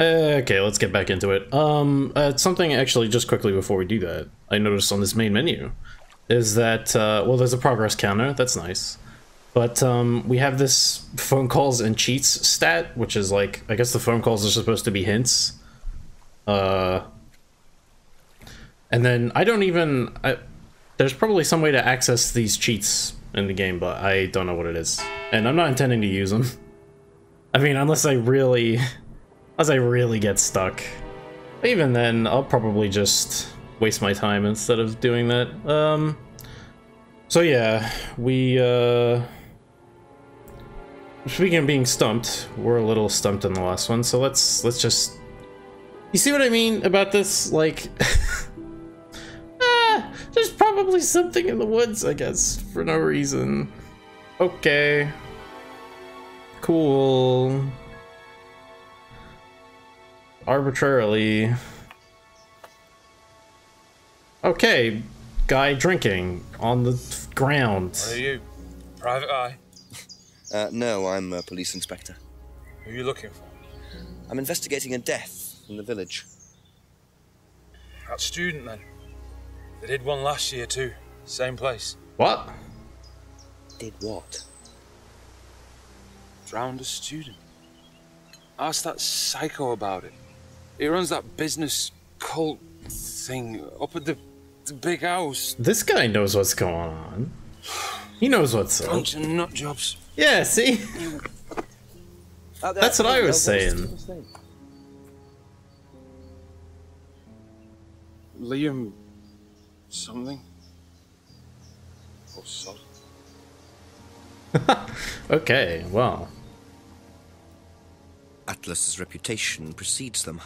Okay, let's get back into it. Something actually just quickly before we do that, I noticed on this main menu is that, well, there's a progress counter, that's nice. But, we have this phone calls and cheats stat, which is like, I guess the phone calls are supposed to be hints. And then I don't even, there's probably some way to access these cheats in the game, but I don't know what it is. And I'm not intending to use them. I mean, unless I really get stuck. Even then, I'll probably just waste my time instead of doing that. So yeah, speaking of being stumped, we're a little stumped in the last one, so let's just... You see what I mean about this? Like... there's probably something in the woods, I guess, for no reason. Okay. Cool. Arbitrarily. Okay, guy drinking on the ground. What are you? Private eye? No, I'm a police inspector. Who are you looking for? I'm investigating a death in the village. That student, then. They did one last year, too. Same place. What? Did what? Drowned a student. Ask that psycho about it. He runs that business cult thing up at the big house. This guy knows what's going on. He knows what's up. Bunch of nut jobs. Yeah, see? That's what I was saying. Liam... something? Or sod? Okay, well. Atlas's reputation precedes them.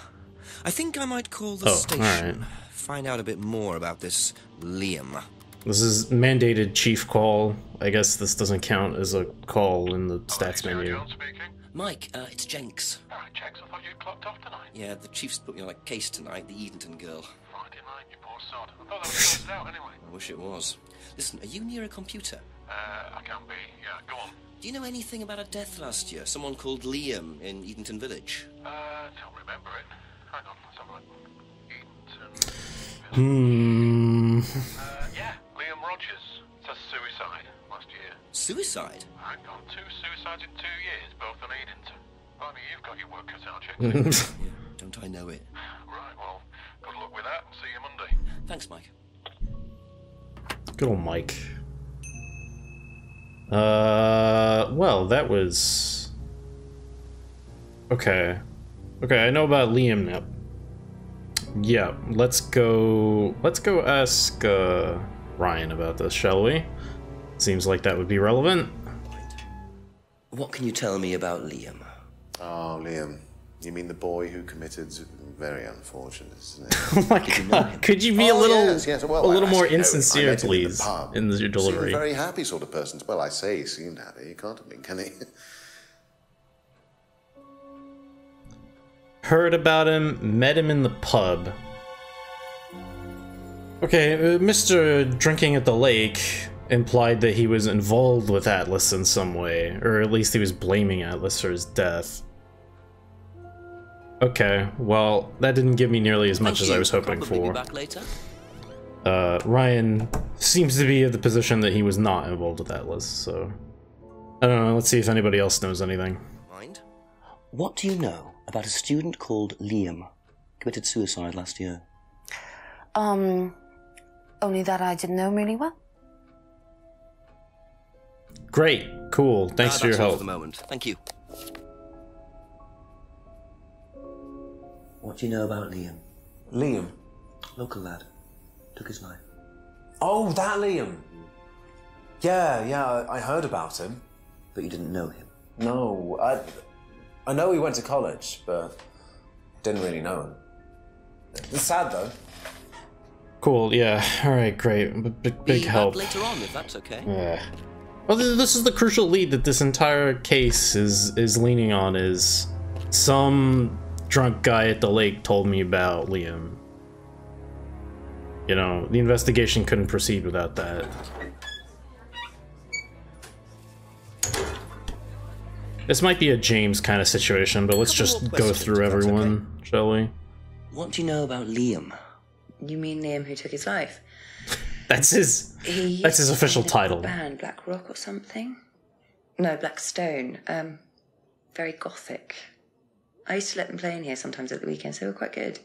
I think I might call the station. Alright. Find out a bit more about this Liam. This is mandated chief call. I guess this doesn't count as a call in the stats menu. Mike, it's Jenks. Alright, Jenks, I thought you'd clocked off tonight. Yeah, the chief's put me on a case tonight, the Edenton girl. Friday night, you poor sod. I thought that was sorted out anyway. I wish it was. Listen, are you near a computer? I can be, yeah, go on. Do you know anything about a death last year? Someone called Liam in Edenton Village? Don't remember it. Hang on, let's have a look. Yeah, Liam Rogers. Says suicide last year. Suicide? Hang on, 2 suicides in 2 years, both on Edenton. I mean, you've got your work cut out, Jack. Yeah, don't I know it? Right, well, good luck with that, and see you Monday. Thanks, Mike. Good old Mike. Well, that was... Okay. Okay, I know about Liam now. Yeah, let's go ask, Ryan about this, shall we? Seems like that would be relevant. What can you tell me about Liam? Oh, Liam. You mean the boy who committed... Very unfortunate, isn't it? Oh my god, could you be a little Well, a little more actually, no, insincere, I met him please, in your Seemed a delivery? very happy sort of person. Well, I say he seemed happy. He can't have been, can he? Heard about him, met him in the pub. Okay, Mr. Drinking at the Lake implied that he was involved with Atlas in some way, or at least he was blaming Atlas for his death. Okay, well, that didn't give me nearly as much as I was hoping for. Back later. Ryan seems to be at the position that he was not involved with Atlas, so... I don't know, let's see if anybody else knows anything. Mind? What do you know about a student called Liam? Committed suicide last year. Only that I didn't know him really well. Great, cool, thanks for your That's all help. for the moment. Thank you. What do you know about Liam? Liam? Local lad. Took his life. Oh, that Liam! Yeah, I heard about him. But you didn't know him? No, I know he went to college, but didn't really know him. It's sad, though. Cool, yeah, alright, great. Big help. Later on, if that's okay. Yeah. Well, this is the crucial lead that this entire case is leaning on, is some drunk guy at the lake told me about Liam. You know, the investigation couldn't proceed without that. This might be a James kind of situation, but let's just go through everyone, shall we? What do you know about Liam? You mean Liam who took his life? That's his official title. Band, Black Rock or something? No, Black Stone. Very gothic. I used to let them play in here sometimes at the weekends. They were quite good.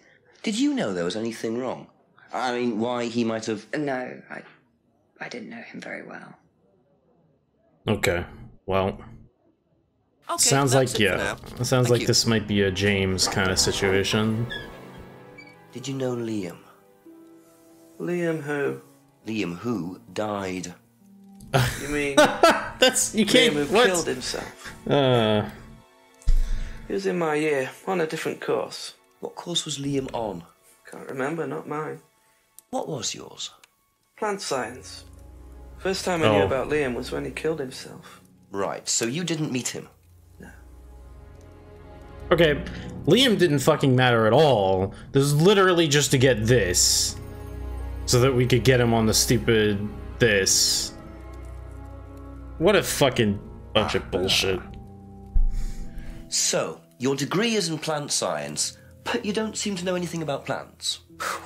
Did you know there was anything wrong? I mean, why he might have... No, I didn't know him very well. Okay, well... sounds like, yeah. It sounds like this might be a James kind of situation. Did you know Liam? Liam who? Liam who died. You mean... That's... You can't... Liam who what? killed himself? He was in my year, on a different course. What course was Liam on? Can't remember, not mine. What was yours? Plant science. First time I knew about Liam was when he killed himself. Right, so you didn't meet him? No. Okay, Liam didn't fucking matter at all. This was literally just to get this. So that we could get him on the stupid this. What a fucking bunch of bullshit. So, your degree is in plant science, but you don't seem to know anything about plants.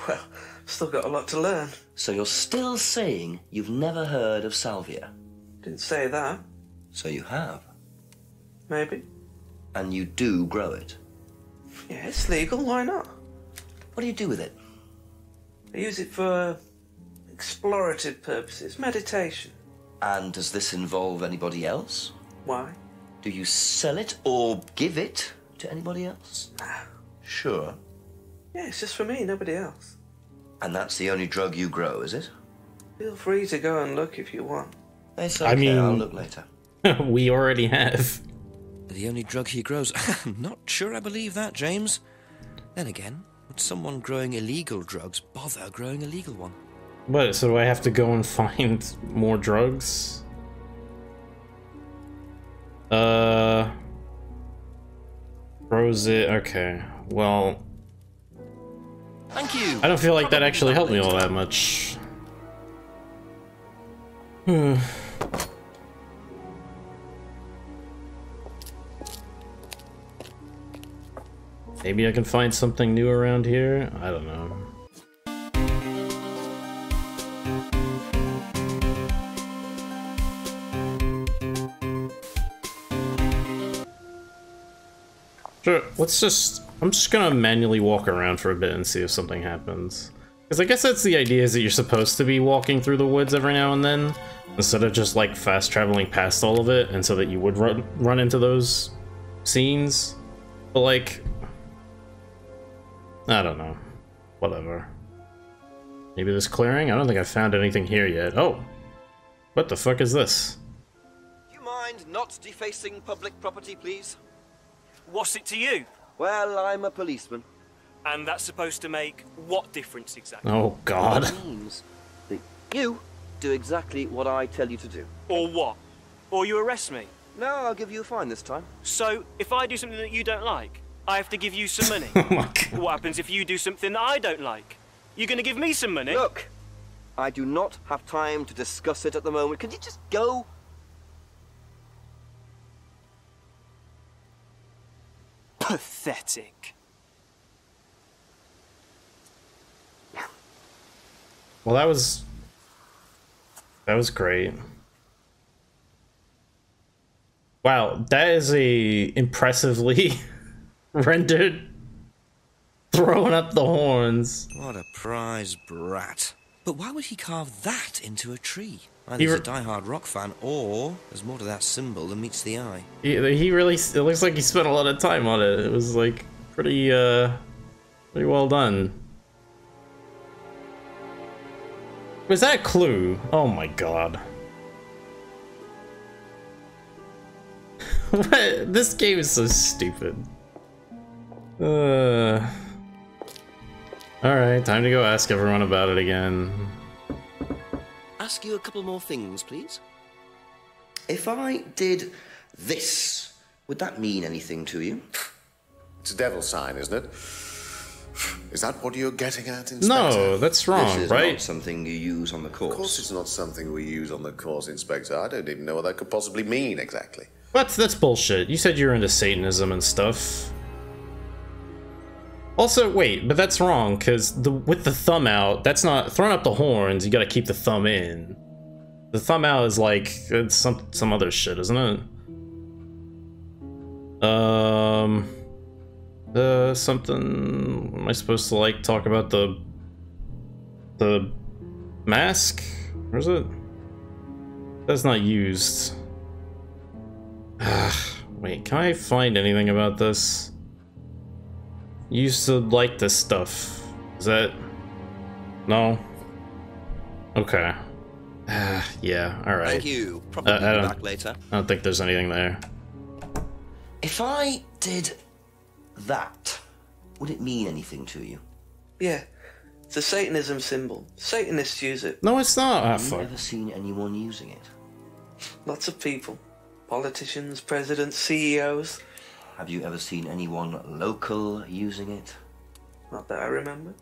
Well, still got a lot to learn. So you're still saying you've never heard of salvia? Didn't say that. So you have? Maybe. And you do grow it? Yeah, it's legal, why not? What do you do with it? I use it for explorative purposes, meditation. And does this involve anybody else? Why? Do you sell it or give it to anybody else? Nah. Sure. Yeah, it's just for me, nobody else. And that's the only drug you grow, is it? Feel free to go and look if you want. It's okay, I mean, I'll look later. We already have. The only drug he grows. I'm not sure I believe that, James. Then again, would someone growing illegal drugs bother growing a legal one? What, so do I have to go and find more drugs? Grows it, okay. Well... Thank you! I don't feel like that actually helped me all that much. Maybe I can find something new around here? I don't know. Sure, I'm just gonna manually walk around for a bit and see if something happens. Because I guess that's the idea, is that you're supposed to be walking through the woods every now and then, instead of just like fast traveling past all of it, and so that you would run into those scenes. But like, I don't know. Whatever. Maybe this clearing? I don't think I found anything here yet. Oh! What the fuck is this? Do you mind not defacing public property, please? What's it to you? Well, I'm a policeman. And that's supposed to make what difference exactly? Oh god. It means that you do exactly what I tell you to do. Or what? Or you arrest me? No, I'll give you a fine this time. So, if I do something that you don't like, I have to give you some money? Oh my god. What happens if you do something that I don't like? You're gonna give me some money? Look, I do not have time to discuss it at the moment. Could you just go? Pathetic. Well, that was great. Wow, that is a impressively rendered throwing up the horns. What a prize brat. But why would he carve that into a tree? Either he's a die-hard rock fan, or there's more to that symbol than meets the eye. He really, it looks like he spent a lot of time on it. It was like pretty well done. Was that a clue? Oh my god. What? This game is so stupid. Alright, time to go ask everyone about it again. Ask you a couple more things, please. If I did this, would that mean anything to you? It's a devil sign, isn't it? Is that what you're getting at, Inspector? No, that's wrong, this is right? Not something you use on the course. Of course it's not something we use on the course, Inspector. I don't even know what that could possibly mean, exactly. But that's bullshit. You said you were into Satanism and stuff. Also, wait, but that's wrong, because with the thumb out, that's not throwing up the horns. You gotta keep the thumb in. The thumb out is like it's some other shit, isn't it? Something. Am I supposed to like talk about the mask? Where is it? That's not used. Wait, can I find anything about this? Used to like this stuff. Is that... No? Okay. Yeah, alright. Thank you. Probably be back later. I don't think there's anything there. If I did that, would it mean anything to you? Yeah. It's a Satanism symbol. Satanists use it. No, it's not. Have you ever seen anyone using it? Lots of people. Politicians, presidents, CEOs. Have you ever seen anyone local using it? Not that I remember.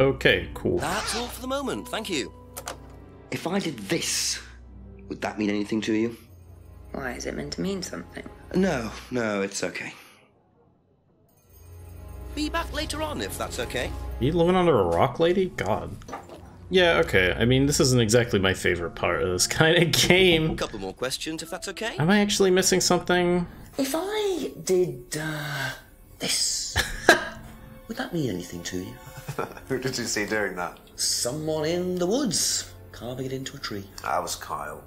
Okay, cool. That's all for the moment, thank you. If I did this, would that mean anything to you? Why, is it meant to mean something? No, it's okay. Be back later on, if that's okay. You living under a rock, lady? God. Yeah, okay. I mean, this isn't exactly my favorite part of this kind of game. A couple more questions, if that's okay. Am I actually missing something? If I did, this, would that mean anything to you? Who did you see doing that? Someone in the woods, carving it into a tree. That was Kyle.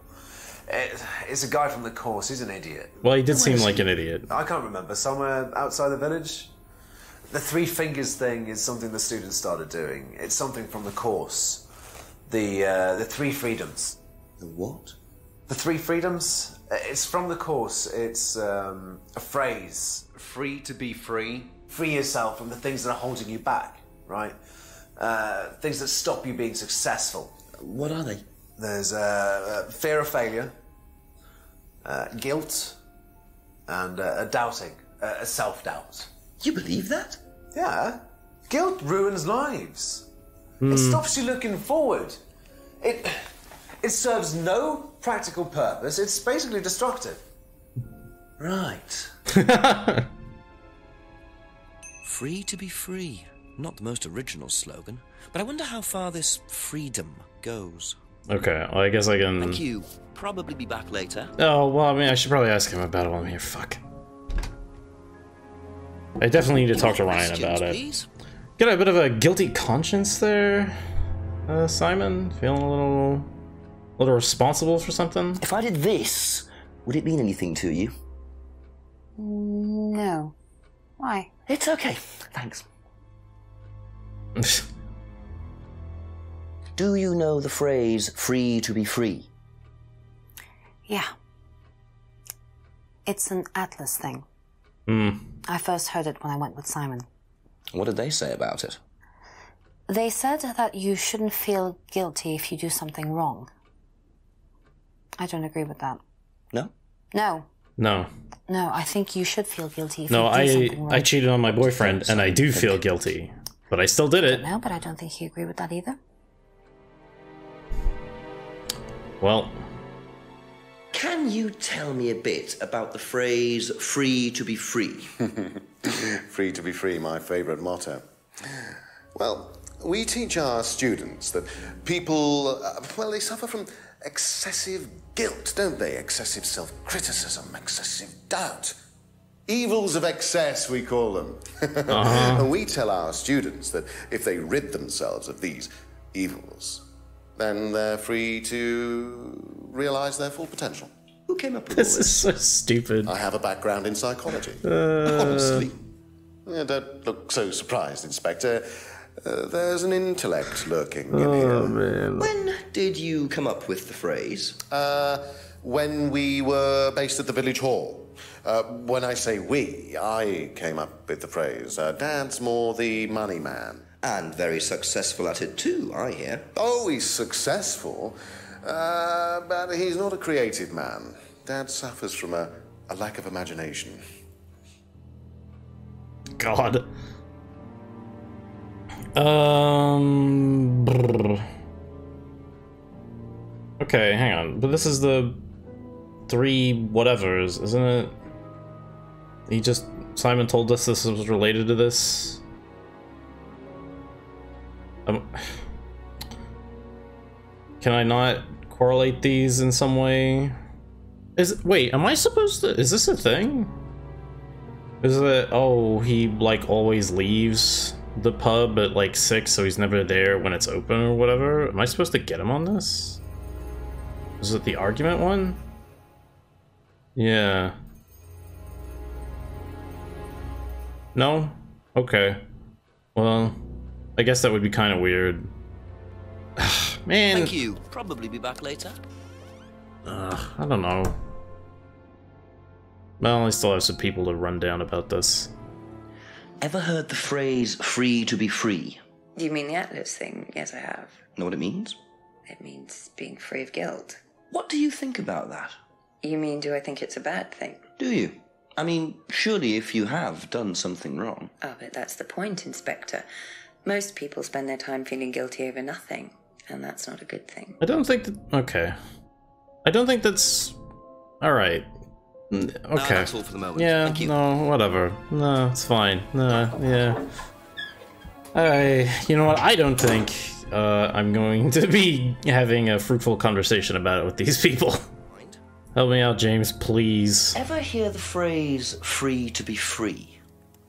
It's a guy from the course, he's an idiot. Well, he did seem like an idiot. I can't remember, somewhere outside the village? The three fingers thing is something the students started doing. It's something from the course. The three freedoms. The what? The three freedoms? It's from the course. It's a phrase. Free to be free. Free yourself from the things that are holding you back, right? Things that stop you being successful. What are they? There's fear of failure, guilt, and doubting, self-doubt. You believe that? Yeah. Guilt ruins lives. It stops you looking forward. It serves no practical purpose. It's basically destructive. Right. Free to be free. Not the most original slogan, but I wonder how far this freedom goes. Okay, well, I guess I can... Thank you. Probably be back later. Oh, well, I mean, I should probably ask him about it while I'm here. Fuck. I definitely need to talk to Ryan about it. Please? Got a bit of a guilty conscience there, Simon? Feeling a little responsible for something? If I did this, would it mean anything to you? No. Why? It's okay. Thanks. Do you know the phrase, free to be free? Yeah. It's an Atlas thing. I first heard it when I went with Simon. What did they say about it? They said that you shouldn't feel guilty if you do something wrong. I don't agree with that. No? No. No. No, I think you should feel guilty if you do something wrong. I cheated on my boyfriend, and I do feel guilty. But I still did it. No, but I don't think you agree with that either. Well... Can you tell me a bit about the phrase, free to be free? Free to be free, my favourite motto. Well, we teach our students that people, well, they suffer from excessive guilt, don't they? Excessive self-criticism, excessive doubt. Evils of excess, we call them. And we tell our students that if they rid themselves of these evils, then they're free to realise their full potential. Who came up with this? This is so stupid. I have a background in psychology. Honestly. Yeah, don't look so surprised, Inspector. There's an intellect lurking in here. Man. When did you come up with the phrase? When we were based at the village hall. When I say we, I came up with the phrase. Dad's more the money man. And very successful at it too, I hear. Oh, he's successful, but he's not a creative man. Dad suffers from a lack of imagination. God. Okay, hang on. But this is the 3 whatevers, isn't it? Simon told us this was related to this. Can I not correlate these in some way? Wait, am I supposed to, is this a thing? Is it, oh, he like always leaves the pub at like 6, so he's never there when it's open or whatever? Am I supposed to get him on this? Is it the argument one? Yeah. No? Okay. Well, I guess that would be kind of weird. Man. Thank you. Probably be back later. I don't know. Well, I still have some people to run down about this. Ever heard the phrase free to be free? Do you mean the Atlas thing? Yes, I have. Know what it means? It means being free of guilt. What do you think about that? You mean, do I think it's a bad thing? Do you? I mean, surely if you have done something wrong. Oh, but that's the point, Inspector. Most people spend their time feeling guilty over nothing, and that's not a good thing. I don't think that... Okay. I don't think that's... Alright. Okay. No, that's all for the moment. Yeah, Thank you. no, whatever. No, it's fine. No, yeah. You know what? I don't think I'm going to be having a fruitful conversation about it with these people. Help me out, James, please. Ever hear the phrase free to be free?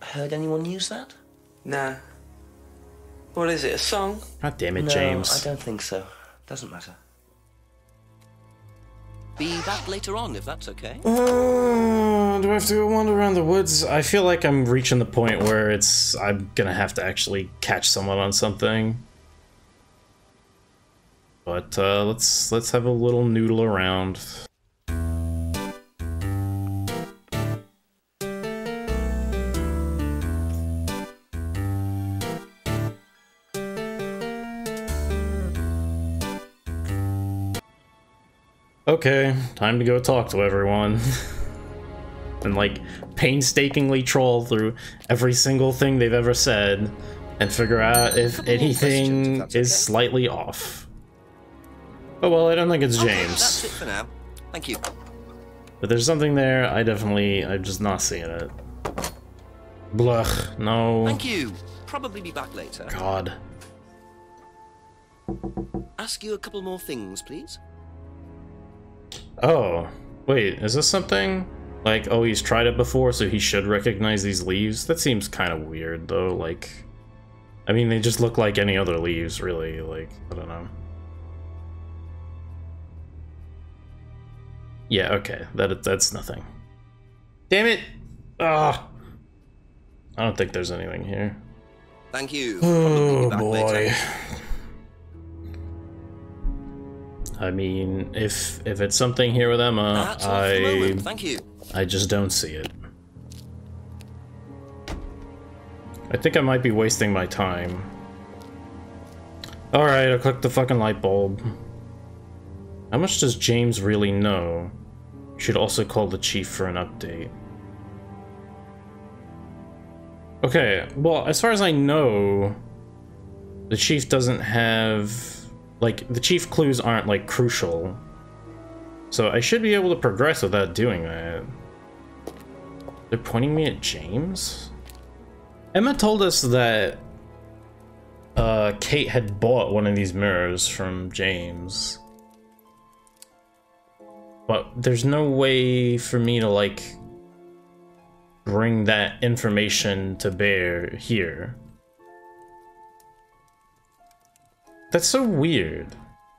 Heard anyone use that? Nah. What is it, a song? God damn it, No, James. I don't think so. Doesn't matter. Be back later on, if that's okay. Do I have to go wander around the woods? I feel like I'm reaching the point where I'm gonna have to actually catch someone on something. But let's have a little noodle around. Okay, time to go talk to everyone. And like painstakingly troll through every single thing they've ever said and figure out if anything is slightly off. Oh well, I don't think it's James. That's it for now. Thank you. But there's something there, I'm just not seeing it. Blech, no. Thank you. Probably be back later. God. Ask you a couple more things, please. Oh, wait, is this something? Like, oh, he's tried it before, so he should recognize these leaves? That seems kind of weird, though, like... I mean, they just look like any other leaves, really, like, I don't know. Yeah, okay, that's nothing. Damn it! Ugh! I don't think there's anything here. Thank you. Oh, boy. Later. I mean, if it's something here with Emma, Thank you. I just don't see it. I think I might be wasting my time. Alright, I'll click the fucking light bulb. How much does James really know? Should also call the chief for an update. Okay, well, as far as I know, the chief doesn't have... Like, the chief clues aren't, like, crucial. So I should be able to progress without doing that. They're pointing me at James? Emma told us that Kate had bought one of these mirrors from James. But there's no way for me to, like, bring that information to bear here. That's so weird.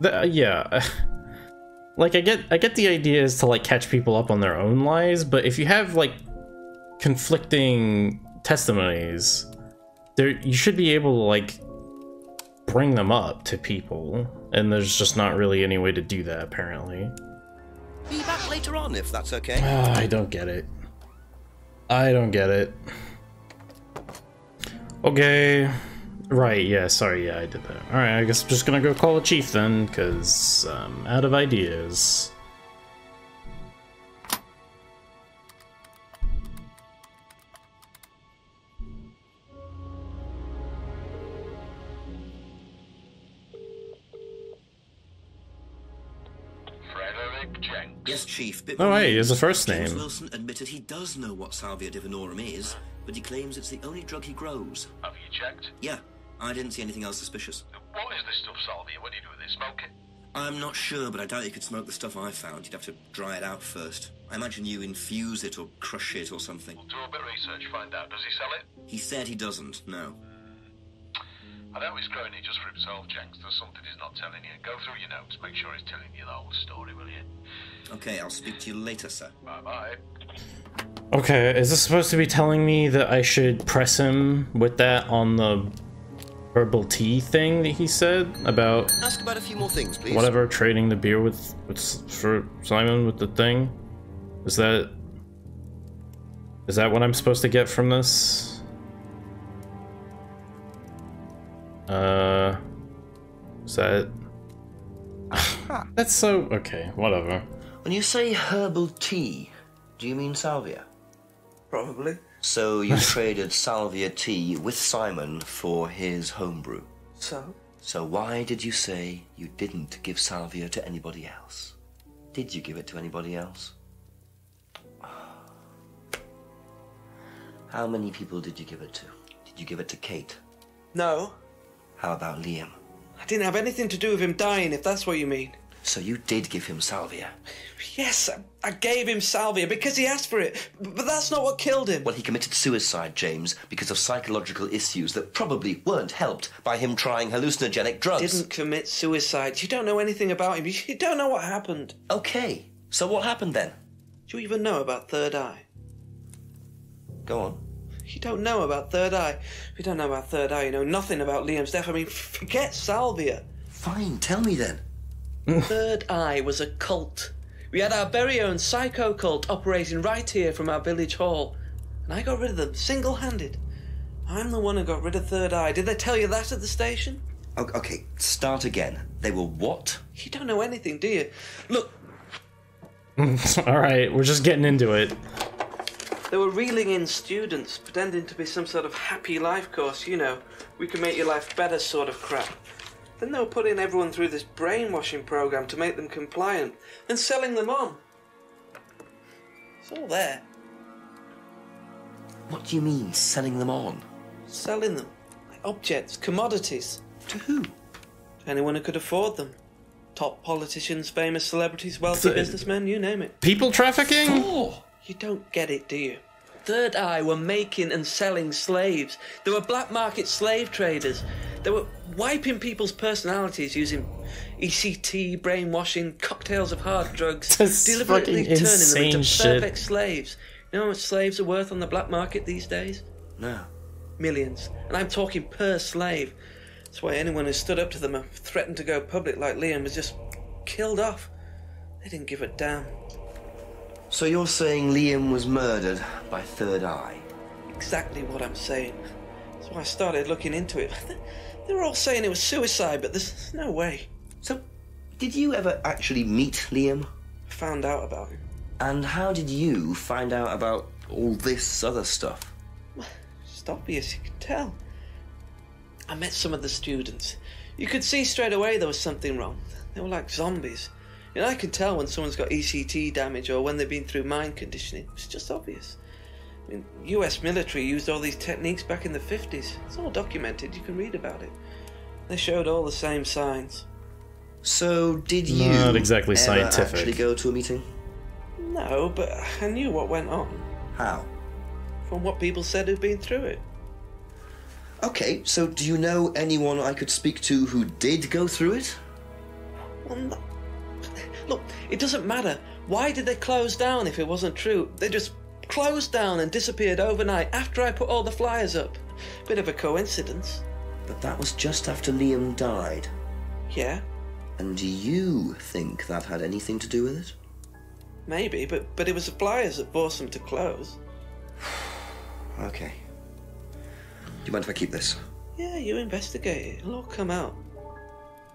Yeah. Like, I get the idea is to, like, catch people up on their own lies, but if you have, like, conflicting testimonies, you should be able to, like, bring them up to people, and there's just not really any way to do that, apparently. Be back later on, if that's okay. I don't get it. I don't get it. Okay. Right, yeah, sorry, yeah, I did that. Alright, I guess I'm just gonna go call the chief then, because I'm out of ideas. Frederick, Jenks? Yes, Chief. Bit Oh, more hey, news. his first James name. Wilson admitted he does know what Salvia divinorum is, but he claims it's the only drug he grows. Have you checked? Yeah, I didn't see anything else suspicious. What is this stuff, Salvia? What do you do with it? Smoke it? I'm not sure, but I doubt you could smoke the stuff I found. You'd have to dry it out first. I imagine you infuse it or crush it or something. We'll do a bit of research, find out. Does he sell it? He said he doesn't, no. I know he's growing it just for himself, Jenks. There's something he's not telling you. Go through your notes. Make sure he's telling you the whole story, will you? Okay, I'll speak to you later, sir. Bye-bye. Okay, is this supposed to be telling me that I should press him with that on the herbal tea thing that he said about? Ask about a few more things, please. Whatever, trading the beer for Simon with the thing? Is that what I'm supposed to get from this? Is that... That's so... Okay, whatever. When you say herbal tea, do you mean salvia? Probably. So you traded salvia tea with Simon for his homebrew. So? So why did you say you didn't give salvia to anybody else? Did you give it to anybody else? How many people did you give it to? Did you give it to Kate? No. How about Liam? I didn't have anything to do with him dying, if that's what you mean. So you did give him salvia? Yes, I gave him salvia because he asked for it, but that's not what killed him. Well, he committed suicide, James, because of psychological issues that probably weren't helped by him trying hallucinogenic drugs. Didn't commit suicide. You don't know anything about him. You don't know what happened. Okay, so what happened then? Do you even know about Third Eye? Go on. You don't know about Third Eye. If you don't know about Third Eye, you know nothing about Liam's death. I mean, forget salvia. Fine, tell me then. Third Eye was a cult. We had our very own psycho cult operating right here from our village hall. And I got rid of them, single-handed. I'm the one who got rid of Third Eye. Did they tell you that at the station? Okay, start again. They were what? You don't know anything, do you? Look. Alright, we're just getting into it. They were reeling in students, pretending to be some sort of happy life course, you know. We can make your life better sort of crap. Then they were putting everyone through this brainwashing program to make them compliant, and selling them on. It's all there. What do you mean, selling them on? Selling them. Like objects, commodities. To who? Anyone who could afford them. Top politicians, famous celebrities, wealthy businessmen, you name it. People trafficking? Oh, you don't get it, do you? Third Eye were making and selling slaves. They were black market slave traders. They were wiping people's personalities using ECT, brainwashing, cocktails of hard drugs, deliberately turning them into perfect slaves. You know how much slaves are worth on the black market these days? No. Millions. And I'm talking per slave. That's why anyone who stood up to them and threatened to go public like Liam was just killed off. They didn't give a damn. So you're saying Liam was murdered by Third Eye? Exactly what I'm saying. That's why I started looking into it. They were all saying it was suicide, but there's no way. So, did you ever actually meet Liam? I found out about him. And how did you find out about all this other stuff? It's obvious, you can tell. I met some of the students. You could see straight away there was something wrong. They were like zombies. You know, I can tell when someone's got ECT damage or when they've been through mind conditioning. It's just obvious. I mean, US military used all these techniques back in the 50s. It's all documented. You can read about it. They showed all the same signs. So, did you Not exactly ever scientific. actually go to a meeting? No, but I knew what went on. How? From what people said who'd been through it. Okay, so do you know anyone I could speak to who did go through it? Well, no. Look, it doesn't matter. Why did they close down if it wasn't true? They just closed down and disappeared overnight after I put all the flyers up. Bit of a coincidence. But that was just after Liam died. Yeah. And do you think that had anything to do with it? Maybe, but it was the flyers that forced them to close. Okay. Do you mind if I keep this? Yeah, you investigate it. It'll all come out.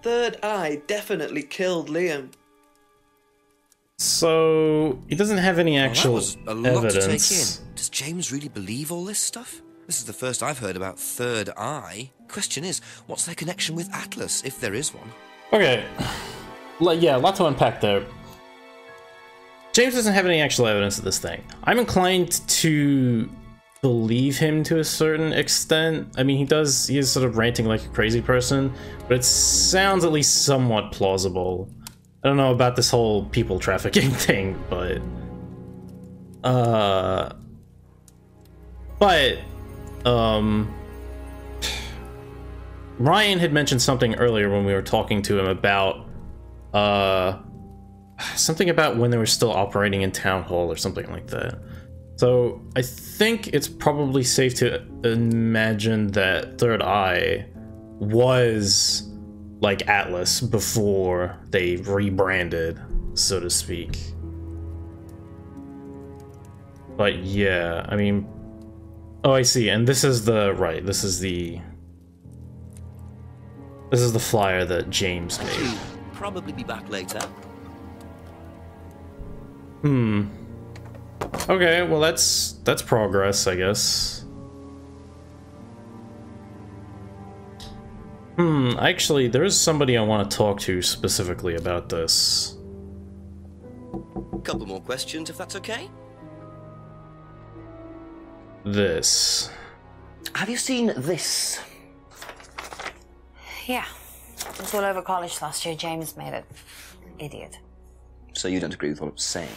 Third Eye definitely killed Liam. So he doesn't have any actual Well, that was a lot evidence. to take in. Does James really believe all this stuff? This is the first I've heard about Third Eye. Question is, what's their connection with Atlas, if there is one? Okay. Yeah, a lot to unpack there. James doesn't have any actual evidence of this thing. I'm inclined to believe him to a certain extent. I mean, he is sort of ranting like a crazy person, but it sounds at least somewhat plausible. I don't know about this whole people trafficking thing, but Ryan had mentioned something earlier when we were talking to him about something about when they were still operating in Town Hall or something like that. So I think it's probably safe to imagine that Third Eye was like Atlas before they rebranded, so to speak. But yeah, I mean, oh, I see. And this is the right. This is the flyer that James made. Probably be back later. Okay, well that's progress, I guess. Actually, there is somebody I want to talk to specifically about this. Couple more questions, if that's okay. This. Have you seen this? Yeah. It was all over college last year. James made it. Idiot. So you don't agree with what I'm saying?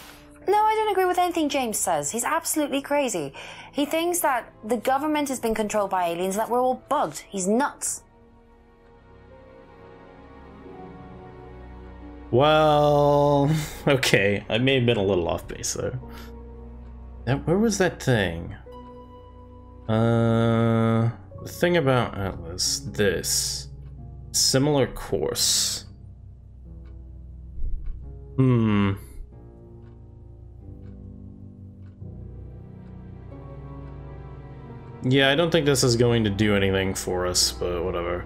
No, I don't agree with anything James says. He's absolutely crazy. He thinks that the government has been controlled by aliens and that we're all bugged. He's nuts. Well, okay. I may have been a little off base there. Where was that thing? The thing about Atlas. This. Similar course. Yeah, I don't think this is going to do anything for us, but whatever.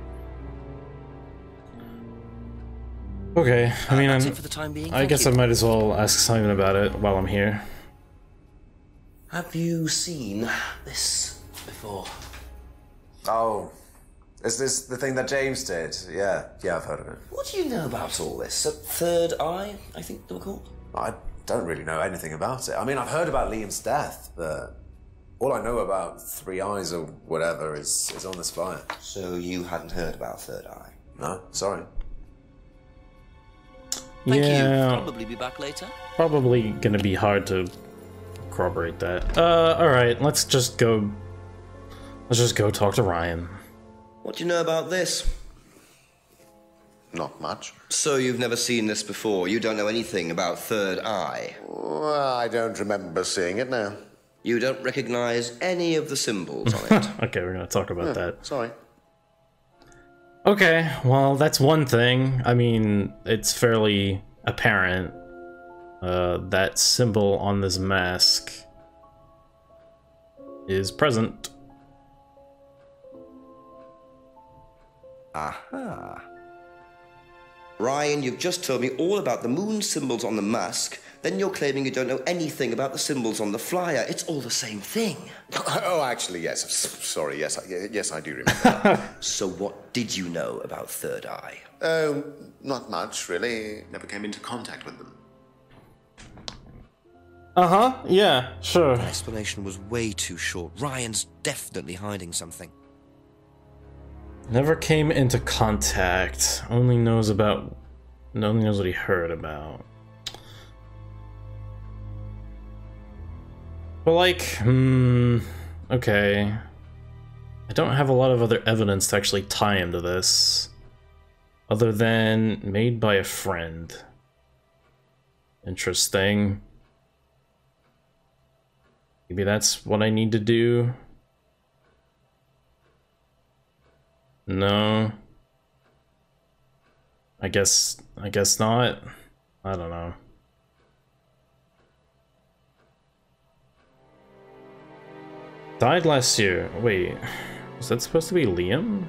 Okay, I mean, that's it for the time being. I guess I might as well ask Simon about it while I'm here. Have you seen this before? Oh, is this the thing that James did? Yeah, I've heard of it. What do you know about all this? Third Eye, I think they were called? I don't really know anything about it. I mean, I've heard about Liam's death, but all I know about Three Eyes or whatever is on this flyer. So you hadn't heard about Third Eye? No, sorry. Thank Yeah, you. Probably be back later. probably gonna be hard to corroborate that. Alright, let's just go talk to Ryan. What do you know about this? Not much. So you've never seen this before? You don't know anything about Third Eye? Well, I don't remember seeing it now. You don't recognize any of the symbols on it? Okay, we're gonna talk about that. Sorry. Okay, well, that's one thing. I mean, it's fairly apparent. That symbol on this mask is present. Aha. Ryan, you've just told me all about the moon symbols on the mask, then you're claiming you don't know anything about the symbols on the flyer. It's all the same thing. Oh, actually, yes. Sorry, yes, I do remember. So what did you know about Third Eye? Oh, not much, really. Never came into contact with them. Uh-huh, yeah, sure. The explanation was way too short. Ryan's definitely hiding something. Never came into contact. Only knows what he heard about. But like, okay. I don't have a lot of other evidence to actually tie him to this. Other than made by a friend. Interesting. Maybe that's what I need to do. No. I guess not. I don't know. Died last year. Wait, was that supposed to be Liam?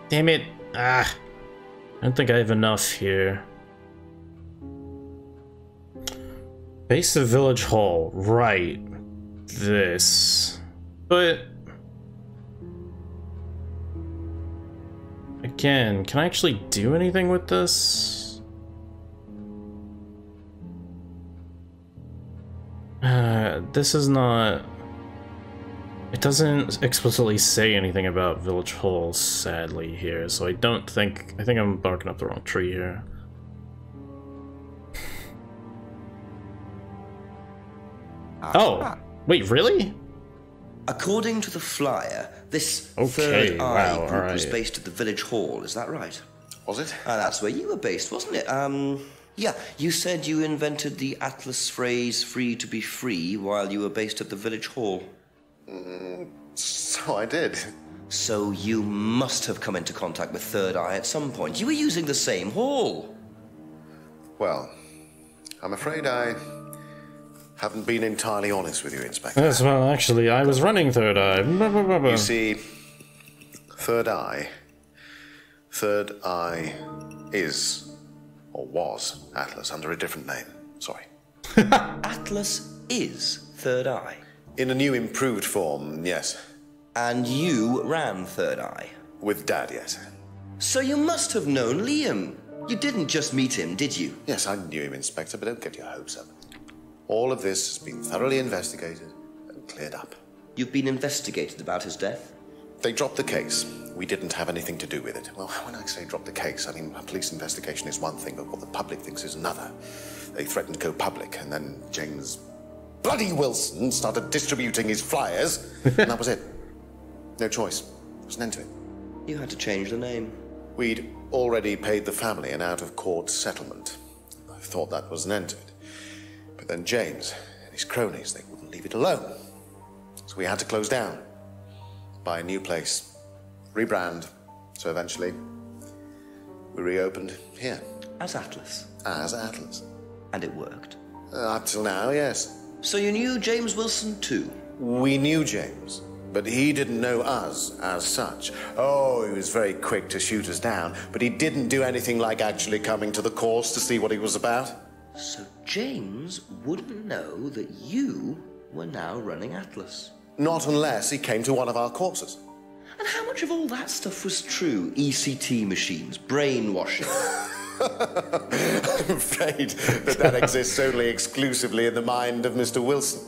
Damn it. I don't think I have enough here. Base of Village Hall, right. This. But again. Can I actually do anything with this? This is not... It doesn't explicitly say anything about Village Hall, sadly, here, so I don't think... I think I'm barking up the wrong tree here. Oh! Wait, really? According to the flyer, this Okay, Third Eye wow, group was alright. based at the Village Hall, is that right? Was it? That's where you were based, wasn't it? Yeah, you said you invented the Atlas phrase free to be free while you were based at the Village Hall. So I did. So you must have come into contact with Third Eye at some point. You were using the same hall. Well, I'm afraid I haven't been entirely honest with you, Inspector. Yes, well, actually, I was running Third Eye. You see, Third Eye is, or was, Atlas under a different name. Sorry. Atlas is Third Eye. In a new improved form, yes. And you ran Third Eye? With Dad, yes. So you must have known Liam. You didn't just meet him, did you? Yes, I knew him, Inspector, but don't get your hopes up. All of this has been thoroughly investigated and cleared up. You've been investigated about his death? They dropped the case. We didn't have anything to do with it. Well, when I say drop the case, I mean a police investigation is one thing, but what the public thinks is another. They threatened to go public, and then James bloody Wilson started distributing his flyers, and that was it. No choice. There was an end to it. You had to change the name. We'd already paid the family an out-of-court settlement. I thought that was an end to it. But then James and his cronies, they wouldn't leave it alone. So we had to close down, buy a new place, rebrand. So eventually, we reopened here. As Atlas? As Atlas. And it worked? Up till now, yes. So you knew James Wilson too? We knew James, but he didn't know us as such. Oh, he was very quick to shoot us down, but he didn't do anything like actually coming to the course to see what he was about. So James wouldn't know that you were now running Atlas? Not unless he came to one of our courses. And how much of all that stuff was true? ECT machines, brainwashing? I'm afraid that exists only exclusively in the mind of Mr. Wilson.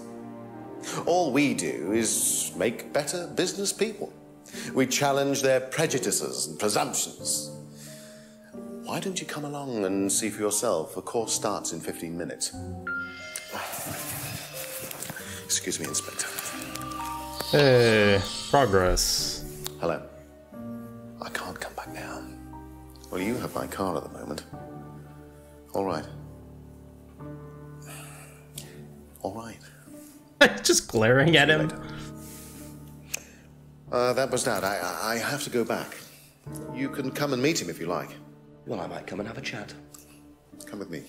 All we do is make better business people. We challenge their prejudices and presumptions. Why don't you come along and see for yourself? The course starts in 15 minutes. Excuse me, Inspector. Hey, progress. Hello. I can't come back now. Well, you have my car at the moment. All right. All right. Just glaring at him. That was Dad. I have to go back. You can come and meet him if you like. Well, I might come and have a chat. Come with me.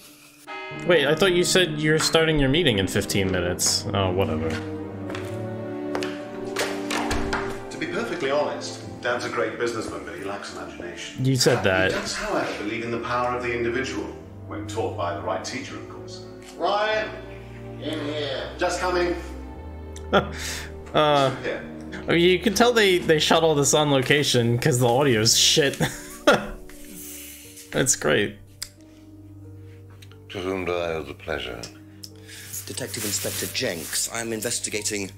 Wait, I thought you said you're starting your meeting in 15 minutes. Oh, whatever. To be perfectly honest, Dad's a great businessman, but he lacks imagination. You said that. He does, however, believe in the power of the individual, when taught by the right teacher, of course. Ryan, in here. Just coming. I mean, you can tell they shot all this on location because the audio's shit. That's great. To whom do I owe the pleasure? Detective Inspector Jenks. I'm investigating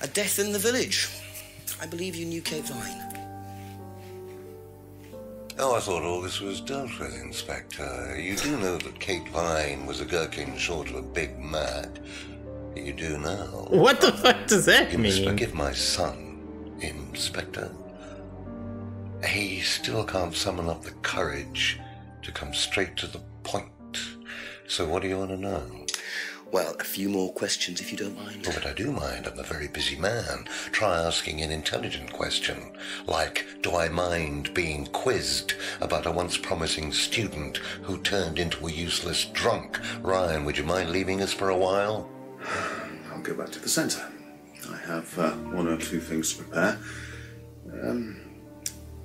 a death in the village. I believe you knew Kate Vine. Oh, I thought all this was dealt with, Inspector. You do know that Kate Vine was a gherkin short of a Big Mac. You do now. What the fuck does that mean? You must forgive my son, Inspector. He still can't summon up the courage to come straight to the point. So what do you want to know? Well, a few more questions, if you don't mind. Oh, but I do mind. I'm a very busy man. Try asking an intelligent question, like, do I mind being quizzed about a once promising student who turned into a useless drunk? Ryan, would you mind leaving us for a while? I'll go back to the centre. I have one or two things to prepare.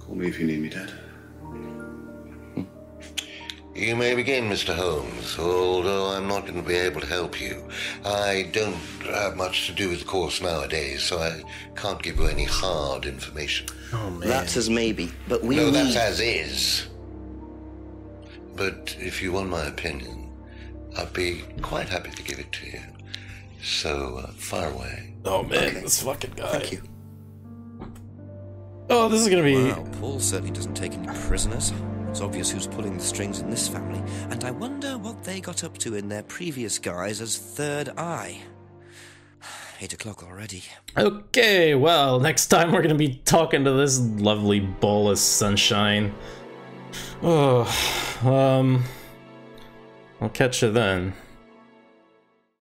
Call me if you need me, Dad. You may begin, Mr. Holmes, although I'm not going to be able to help you. I don't have much to do with the course nowadays, so I can't give you any hard information. Oh, man. That's as maybe, but we No, need... that's as is. But if you want my opinion, I'd be quite happy to give it to you. So, fire away. Oh, man, Okay. this fucking guy. Thank you. Oh, this is gonna be... Wow, Paul certainly doesn't take any prisoners. It's obvious who's pulling the strings in this family, and I wonder what they got up to in their previous guise as Third Eye. 8 o'clock already. Okay, well, next time we're gonna be talking to this lovely ball of sunshine. Oh, I'll catch you then.